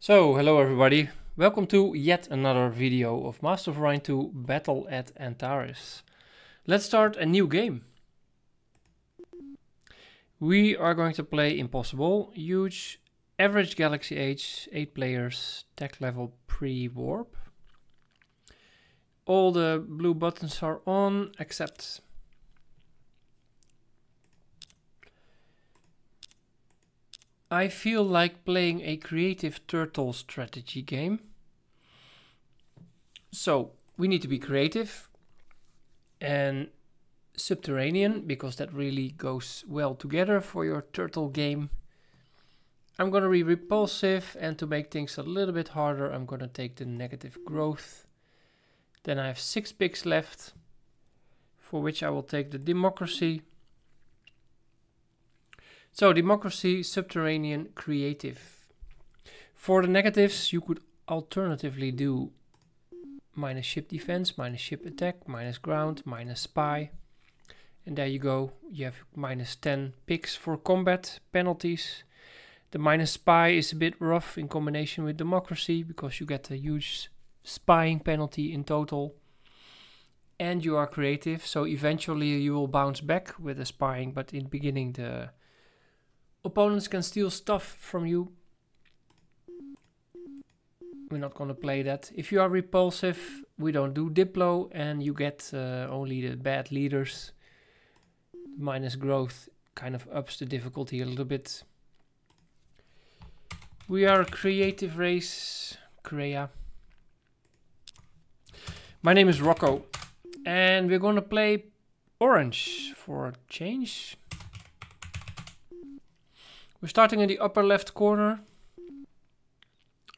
So, hello everybody, welcome to yet another video of Master of Orion 2 Battle at Antares. Let's start a new game. We are going to play Impossible, huge, average galaxy age, 8 players, tech level pre-warp. All the blue buttons are on, except I feel like playing a creative turtle strategy game. So we need to be creative and subterranean, because that really goes well together for your turtle game. I'm gonna be repulsive, and to make things a little bit harder, I'm gonna take the negative growth. Then I have 6 picks left, for which I will take the democracy. So democracy, subterranean, creative. For the negatives, you could alternatively do minus ship defense, minus ship attack, minus ground, minus spy. And there you go, you have minus 10 picks for combat penalties. The minus spy is a bit rough in combination with democracy, because you get a huge spying penalty in total. And you are creative, so eventually you will bounce back with the spying, but in the beginning the opponents can steal stuff from you. We're not going to play that. If you are repulsive, we don't do Diplo, and you get only the bad leaders. Minus growth kind of ups the difficulty a little bit. We are a creative race, Korea. My name is Rocco, and we're going to play orange for a change. We're starting in the upper left corner.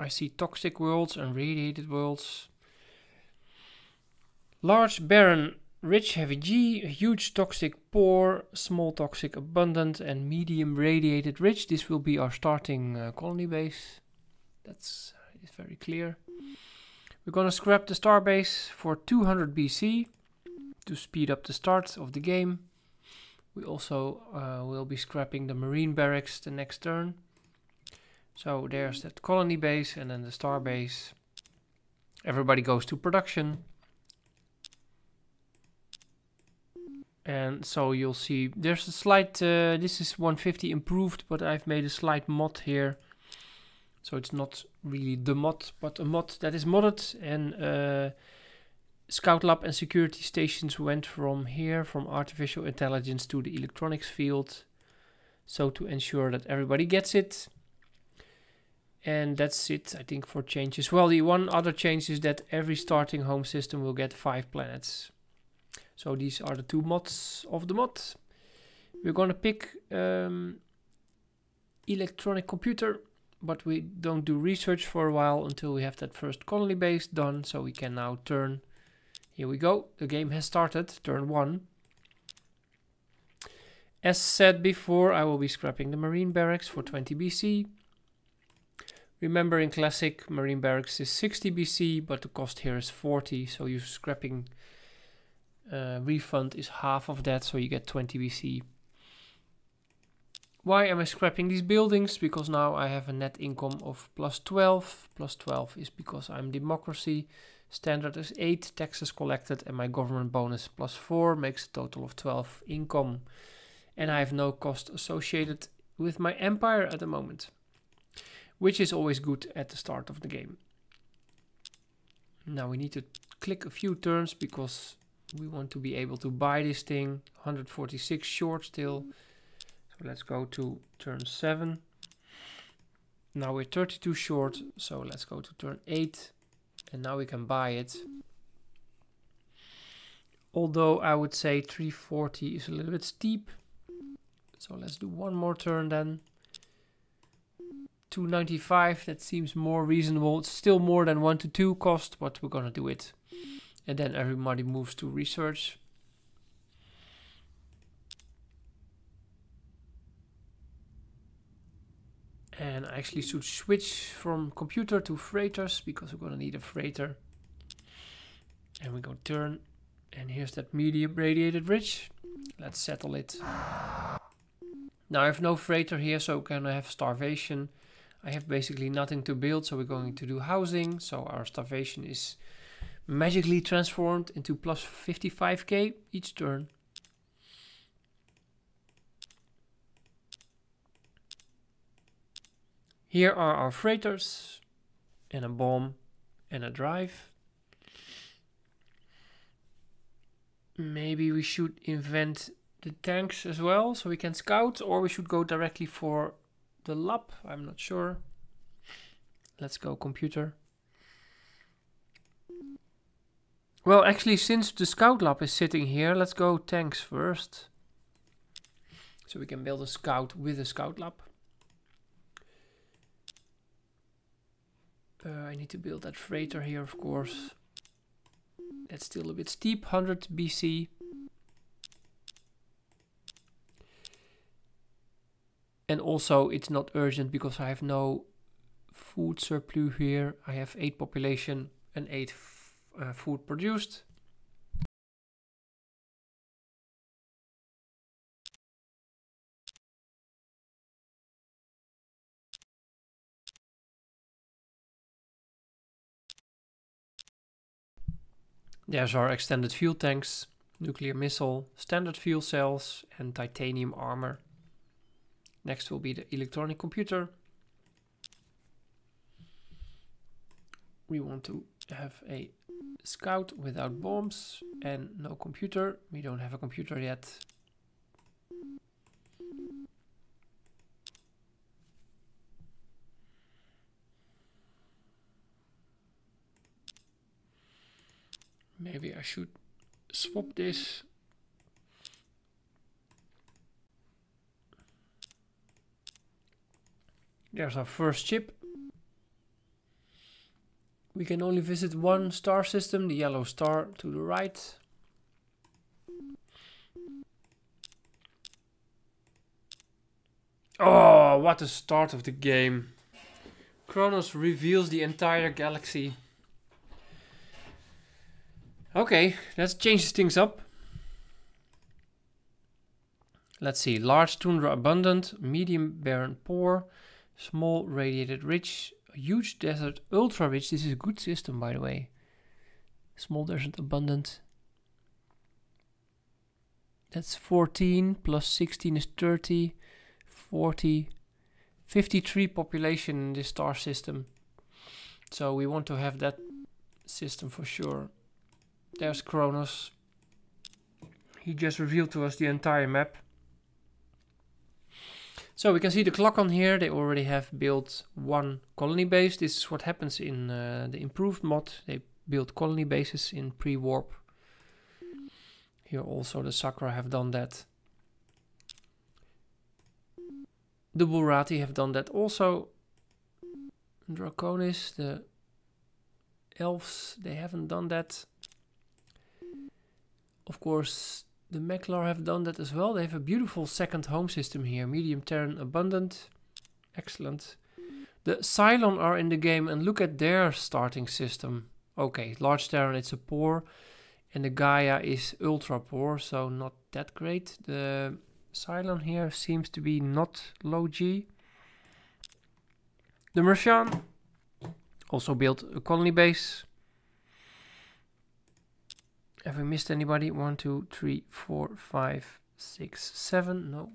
I see toxic worlds and radiated worlds. Large, barren, rich, heavy G, huge, toxic, poor, small, toxic, abundant, and medium, radiated, rich. This will be our starting colony base. That's very clear. We're going to scrap the star base for 200 BC to speed up the start of the game. We also will be scrapping the marine barracks the next turn. So there's that colony base and then the star base. Everybody goes to production. And so you'll see there's a slight, this is 150 improved, but I've made a slight mod here. So it's not really the mod, but a mod that is modded. And Scout Lab and security stations went from here, from artificial intelligence to the electronics field. So to ensure that everybody gets it. And that's it, I think, for changes. Well, the one other change is that every starting home system will get 5 planets. So these are the 2 mods of the mod. We're going to pick electronic computer, but we don't do research for a while until we have that first colony base done. So we can now turn. Here we go. The game has started. Turn 1. As said before, I will be scrapping the marine barracks for 20 BC. Remember, in classic, marine barracks is 60 BC, but the cost here is 40. So your scrapping refund is half of that, so you get 20 BC. Why am I scrapping these buildings? Because now I have a net income of plus 12. Plus 12 is because I'm democracy. Standard is 8, taxes collected, and my government bonus plus 4 makes a total of 12 income. And I have no cost associated with my empire at the moment, which is always good at the start of the game. Now we need to click a few turns because we want to be able to buy this thing. 146 short still. So let's go to turn 7. Now we're 32 short, so let's go to turn 8. And now we can buy it. Although I would say 340 is a little bit steep. So let's do one more turn then. 295, that seems more reasonable. It's still more than 1 to 2 cost, but we're gonna do it. And then everybody moves to research. And I actually should switch from computer to freighters, because we're gonna need a freighter. And we go turn. And here's that medium radiated rich. Let's settle it. Now I have no freighter here, so we're gonna have starvation. I have basically nothing to build, so we're going to do housing. So our starvation is magically transformed into plus 55k each turn. Here are our freighters and a bomb and a drive. Maybe we should invent the tanks as well so we can scout, or we should go directly for the lab. I'm not sure. Let's go computer. Well, actually, since the scout lab is sitting here, let's go tanks first. So we can build a scout with a scout lab. I need to build that freighter here, of course. That's still a bit steep, 100 BC. And also it's not urgent because I have no food surplus here. I have 8 population and 8 food produced. There's our extended fuel tanks, nuclear missile, standard fuel cells and titanium armor. Next will be the electronic computer. We want to have a scout without bombs and no computer. We don't have a computer yet. Maybe I should swap this. There's our first ship. We can only visit one star system, the yellow star to the right. Oh, what a start of the game. Kronos reveals the entire galaxy. Okay, that changes things up. Let's see, large tundra abundant, medium barren poor, small radiated rich, huge desert ultra rich. This is a good system, by the way. Small desert abundant. That's 14 plus 16 is 30, 40, 53 population in this star system. So we want to have that system for sure. There's Kronos. He just revealed to us the entire map. So we can see the clock on here. They already have built one colony base. This is what happens in the improved mod. They build colony bases in pre-warp. Here also the Sakra have done that. The Burati have done that also. Draconis, the elves, they haven't done that. Of course, the Meklar have done that as well. They have a beautiful second home system here. Medium Terran abundant. Excellent. The Cylon are in the game and look at their starting system. Okay, large Terran, it's a poor. And the Gaia is ultra poor, so not that great. The Cylon here seems to be not low G. The Martian also built a colony base. Have we missed anybody? 1, 2, 3, 4, 5, 6, 7. No.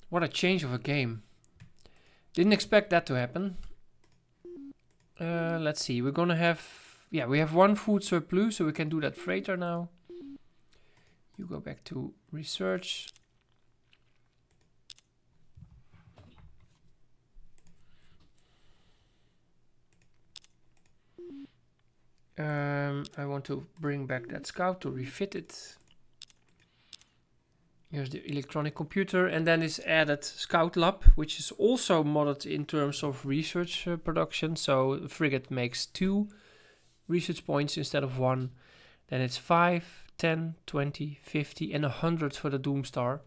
What a change of a game. Didn't expect that to happen. Let's see. We're gonna have... Yeah, we have one food surplus, so we can do that freighter now. You go back to research. I want to bring back that scout to refit it. Here's the electronic computer, and then it's added scout lab, which is also modded in terms of research production. So the frigate makes 2 research points instead of 1. Then it's 5, 10, 20, 50 and 100 for the Doomstar.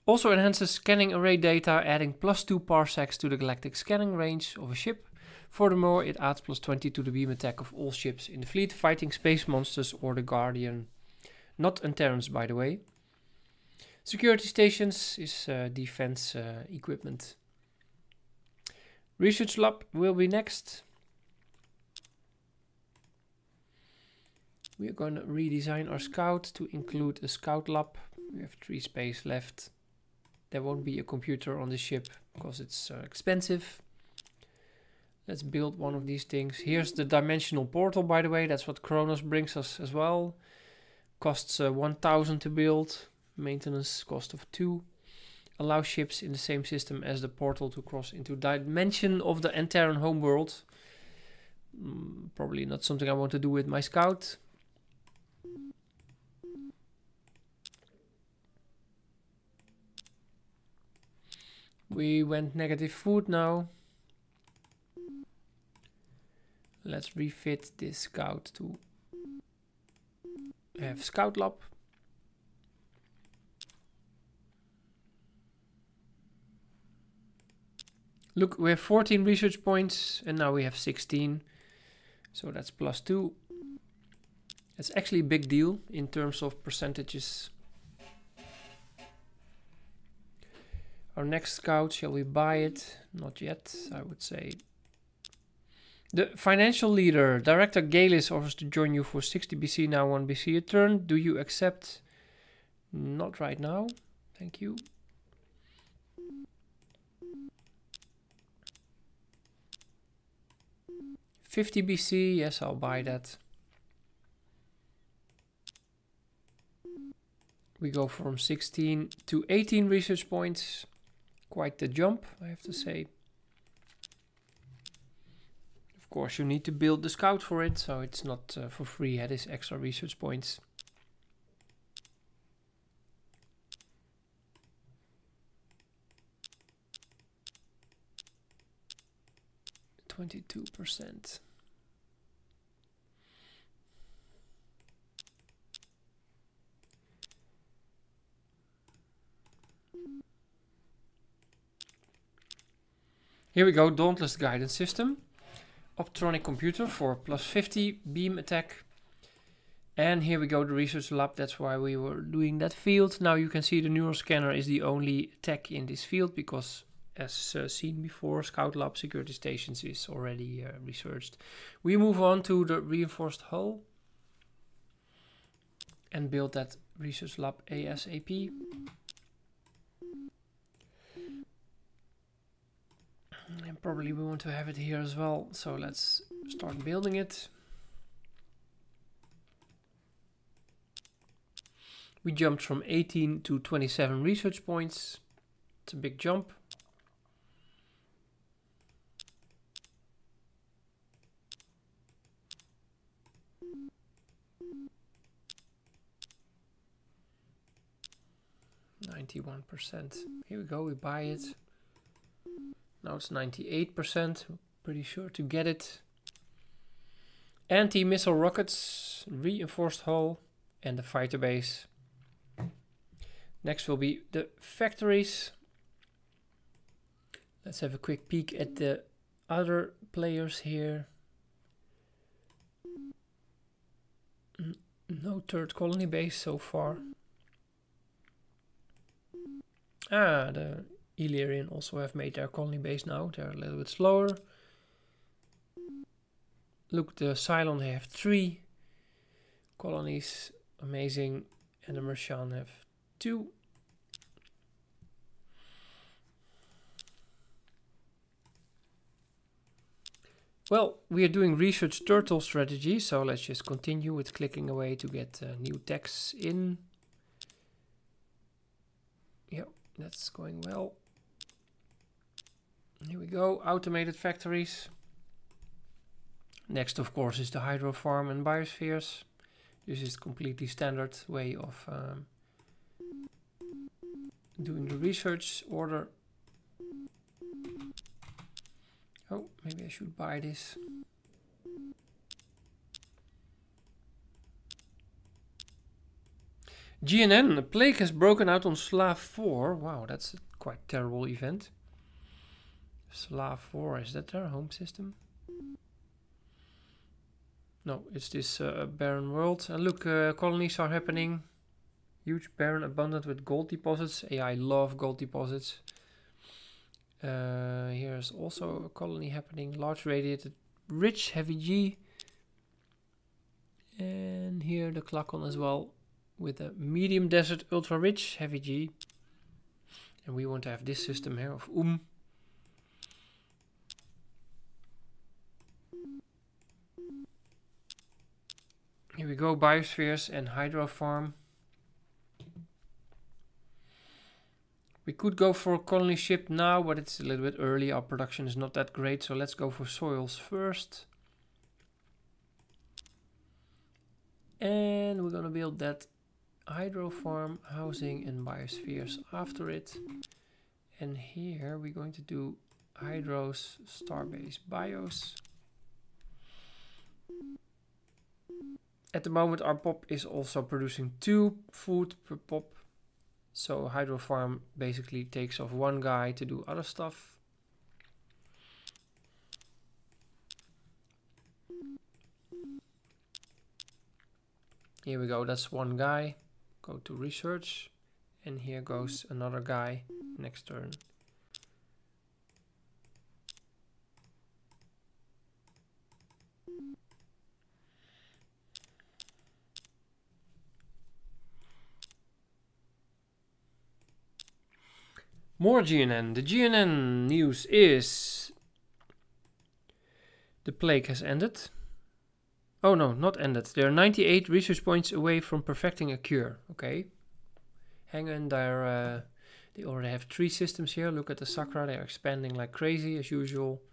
Also enhances scanning array data, adding +2 parsecs to the galactic scanning range of a ship. Furthermore, it adds +20 to the beam attack of all ships in the fleet fighting space monsters or the Guardian. Not Antares, by the way. Security stations is defense equipment. Research lab will be next. We are going to redesign our scout to include a scout lab. We have 3 space left. There won't be a computer on the ship because it's expensive. Let's build one of these things. Here's the dimensional portal, by the way. That's what Kronos brings us as well. Costs 1,000 to build. Maintenance cost of 2. Allow ships in the same system as the portal to cross into dimension of the Antares homeworld. Probably not something I want to do with my scout. We went negative food now. Let's refit this scout to have scout lab. Look, we have 14 research points and now we have 16. So that's +2. It's actually a big deal in terms of percentages. Our next scout, shall we buy it? Not yet, I would say. The financial leader, Director Galis, offers to join you for 60 BC, now 1 BC a turn. Do you accept? Not right now. Thank you. $50 BC, yes, I'll buy that. We go from 16 to 18 research points. Quite the jump, I have to say. Of course, you need to build the scout for it, so it's not for free, it is extra research points. %. Here we go, Dauntless Guidance System. Optronic computer for +50 beam attack. And here we go, the research lab, that's why we were doing that field. Now you can see the neural scanner is the only attack in this field because as seen before, scout lab security stations is already researched. We move on to the reinforced hull and build that research lab ASAP. And probably we want to have it here as well, so let's start building it. We jumped from 18 to 27 research points. It's a big jump. %. Here we go, we buy it. Now it's 98%, pretty sure to get it. Anti-missile rockets, reinforced hull, and the fighter base. Next will be the factories. Let's have a quick peek at the other players here. No third colony base so far. The Illyrian also have made their colony base now. They're a little bit slower. Look, the Cylon, they have 3 colonies. Amazing. And the Martian have 2. Well, we are doing research turtle strategy, so let's just continue with clicking away to get new texts in. Yep, that's going well. Here we go, automated factories. Next, of course, is the hydro farm and biospheres. This is completely standard way of doing the research order. Oh, maybe I should buy this. GNN, a plague has broken out on Slav 4. Wow, that's a quite terrible event. Slav 4, is that their home system? No, it's this barren world. And look, colonies are happening. Huge barren abundant with gold deposits. Yeah, I love gold deposits. Here's also a colony happening. Large radiated, rich, heavy G. And here the Klakon as well, with a medium desert, ultra rich, heavy G. And we want to have this system here of Here we go, biospheres and hydro farm. We could go for a colony ship now, but it's a little bit early. Our production is not that great, so let's go for soils first. And we're gonna build that hydro farm, housing and biospheres after it. And here we're going to do hydros, starbase, bios. At the moment our pop is also producing 2 food per pop. So hydro farm basically takes off 1 guy to do other stuff. Here we go, that's 1 guy. Go to research. And here goes another guy next turn. More GNN. The GNN news is the plague has ended. Oh no, not ended. They are 98 research points away from perfecting a cure. Okay. Hang in there. They already have 3 systems here. Look at the Sakra. They are expanding like crazy as usual.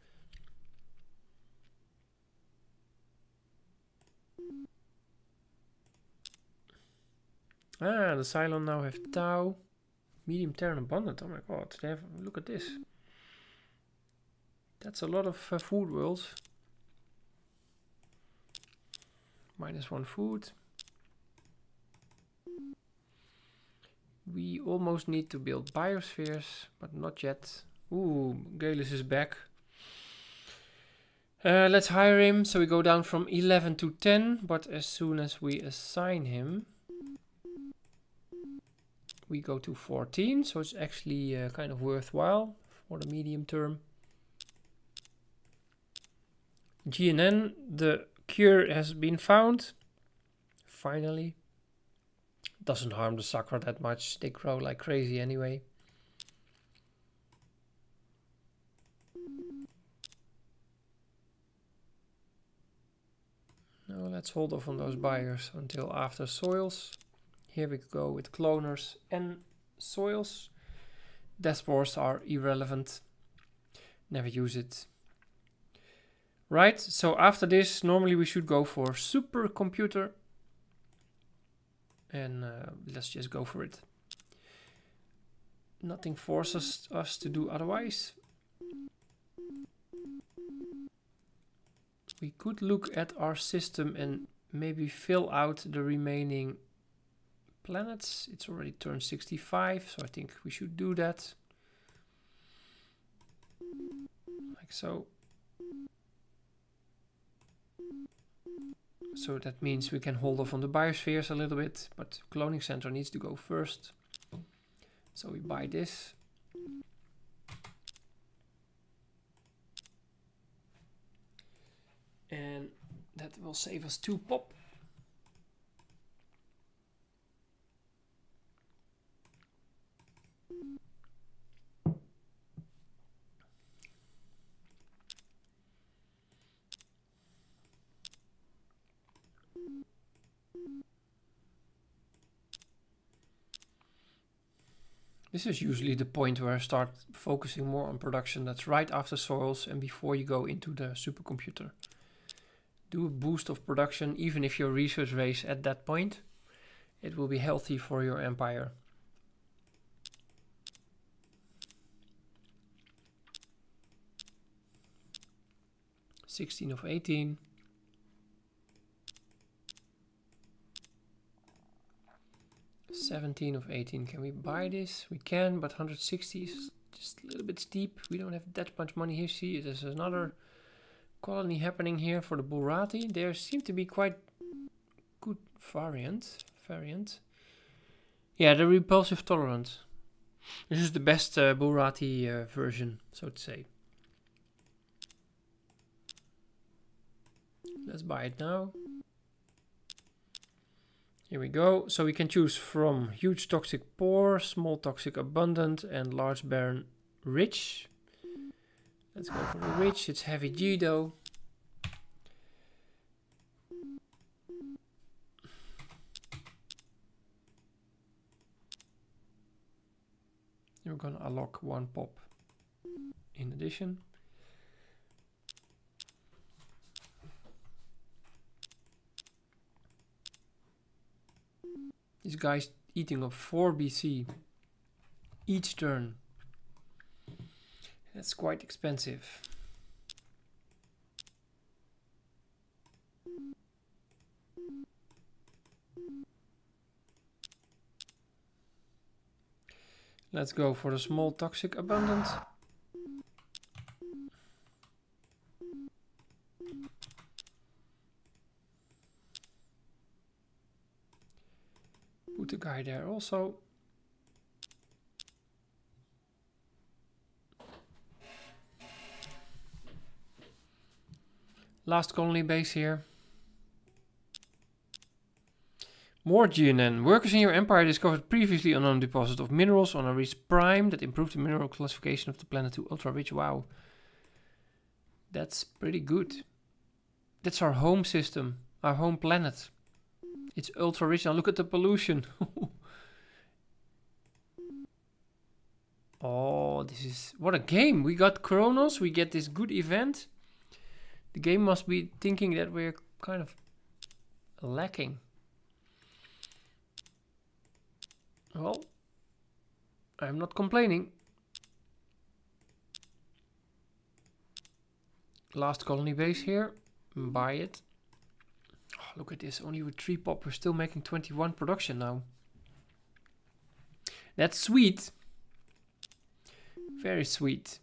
Ah, the Cylon now have Tau. Medium Terran abundant. Oh my god, they have, look at this. That's a lot of food worlds. -1 food. We almost need to build biospheres, but not yet. Ooh, Galus is back. Let's hire him. So we go down from 11 to 10, but as soon as we assign him, we go to 14, so it's actually kind of worthwhile for the medium term. GNN, the cure has been found. Finally. Doesn't harm the Sakra that much. They grow like crazy anyway. Now let's hold off on those buyers until after soils. Here we go with cloners and soils. Dashboards are irrelevant. Never use it. Right, so after this, normally we should go for supercomputer. And let's just go for it. Nothing forces us to do otherwise. We could look at our system and maybe fill out the remaining planets. It's already turned 65, so I think we should do that. Like so. So that means we can hold off on the biospheres a little bit, but cloning center needs to go first. So we buy this. And that will save us 2 pop. This is usually the point where I start focusing more on production. That's right after soils and before you go into the supercomputer. Do a boost of production, even if your research raise at that point. It will be healthy for your empire. (16 of 18). (17 of 18). Can we buy this? We can, but 160 is just a little bit steep. We don't have that much money here. See, there's another colony happening here for the Burati. There seem to be quite good variant. Yeah, the repulsive tolerant. This is the best Burati version, so to say. Let's buy it now. Here we go. So we can choose from huge toxic poor, small toxic abundant, and large barren rich. Let's go for the rich. It's heavy G though. We're gonna unlock one pop in addition. This guy's eating up 4 BC each turn. That's quite expensive. Let's go for the small toxic abundant. Put the guy there also. Last colony base here. More GNN. Workers in your empire discovered previously unknown deposit of minerals on a Reach Prime that improved the mineral classification of the planet to ultra rich. Wow. That's pretty good. That's our home system, our home planet. It's ultra rich. Now look at the pollution. Oh, this is... What a game. We got Kronos. We get this good event. The game must be thinking that we're kind of lacking. Well, I'm not complaining. Last colony base here. Buy it. Oh, look at this. Only with 3 pop, we're still making 21 production now. That's sweet. Very sweet.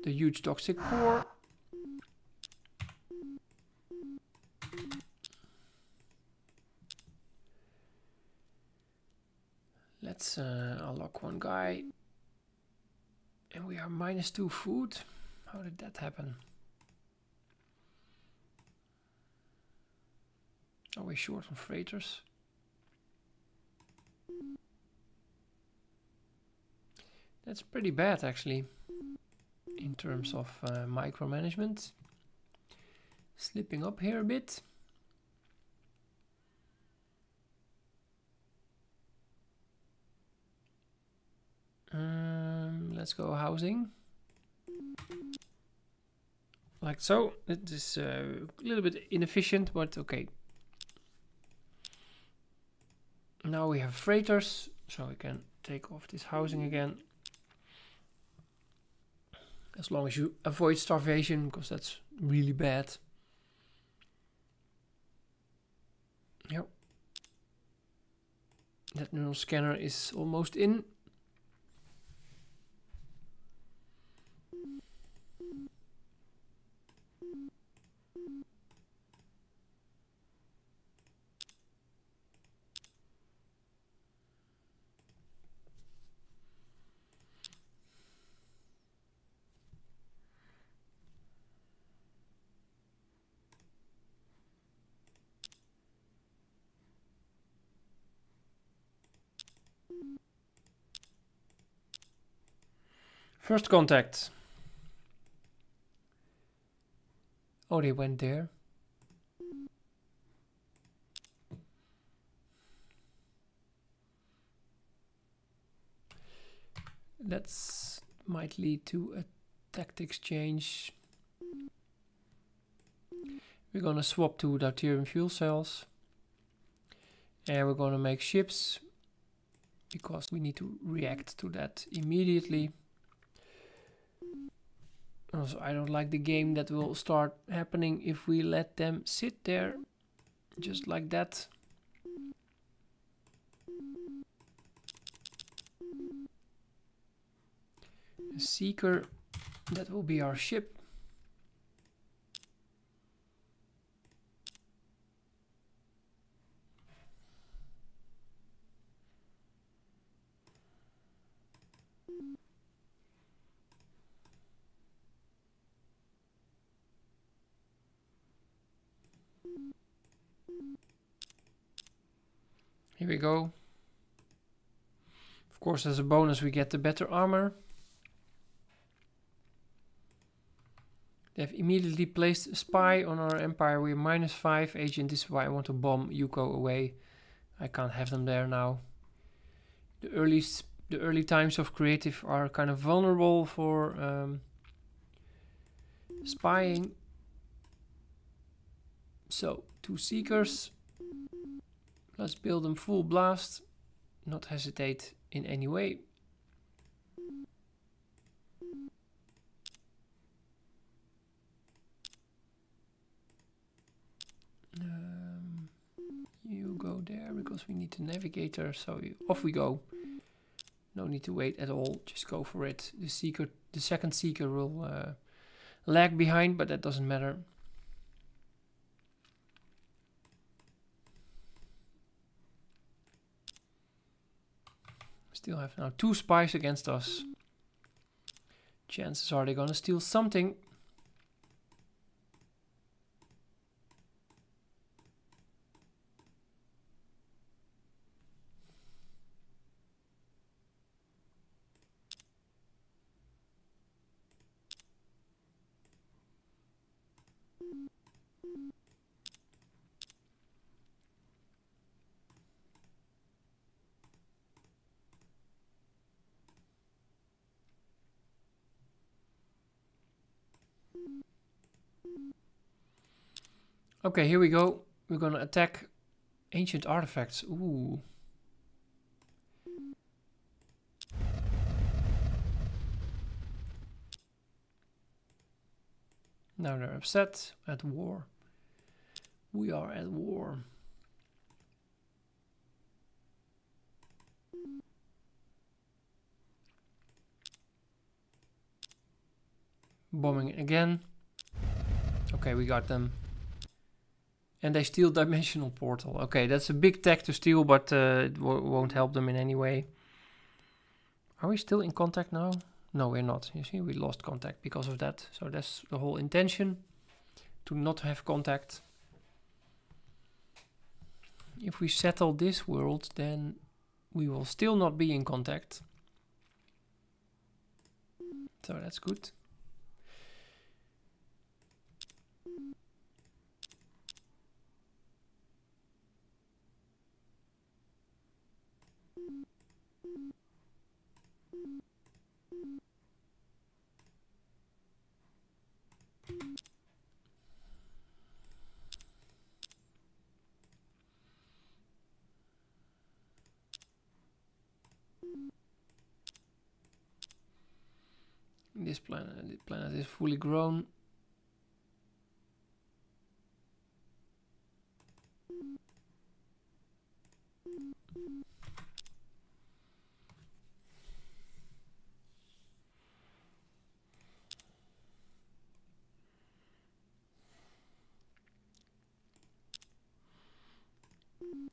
The huge toxic poor. Let's unlock one guy. And we are -2 food. How did that happen? Are we short on freighters? That's pretty bad actually. In terms of micromanagement. Slipping up here a bit. Let's go housing. Like so. It is a little bit inefficient, but okay. Now we have freighters, so we can take off this housing again. As long as you avoid starvation, because that's really bad. Yep. That neural scanner is almost in. First contact. Oh, they went there. That might lead to a tactics change. We're gonna swap to deuterium fuel cells. And we're gonna make ships. Because we need to react to that immediately. Also, I don't like the game that will start happening if we let them sit there just like that. A seeker, that will be our ship. Here we go. Of course, as a bonus, we get the better armor. They've immediately placed a spy on our empire. We're -5 agent. This is why I want to bomb Yuko away. I can't have them there now. The early times of creative are kind of vulnerable for spying. So 2 seekers. Let's build them full blast. Not hesitate in any way. You go there because we need the navigator. So off we go. No need to wait at all. Just go for it. The second seeker will lag behind, but that doesn't matter. Still have now 2 spies against us. Chances are they're gonna steal something. Okay, here we go. We're gonna attack ancient artifacts. Ooh. Now they're upset, at war. We are at war. Bombing again. Okay, we got them. And they steal dimensional portal. Okay, that's a big tech to steal, but it won't help them in any way. Are we still in contact now? No, we're not. You see, we lost contact because of that. So that's the whole intention, to not have contact. If we settle this world, then we will still not be in contact. So that's good. This planet is fully grown.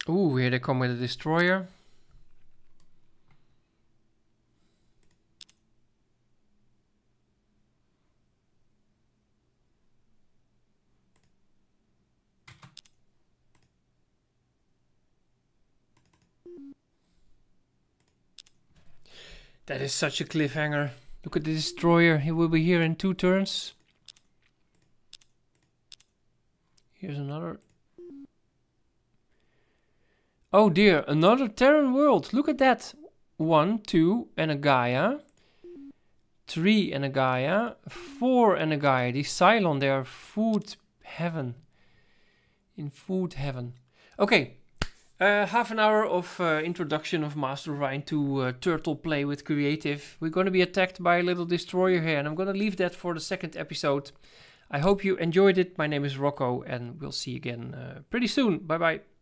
Ooh, here they come with a destroyer. That is such a cliffhanger. Look at the destroyer. He will be here in 2 turns. Here's another. Oh dear, another Terran world. Look at that. 1, 2 and a Gaia. 3 and a Gaia. 4 and a Gaia. The Cylon, they are food heaven. In food heaven. Okay. Half an hour of introduction of Master Orion to Turtle Play with Creative. We're going to be attacked by a little destroyer here, and I'm going to leave that for the second episode. I hope you enjoyed it. My name is Rocco, and we'll see you again pretty soon. Bye bye.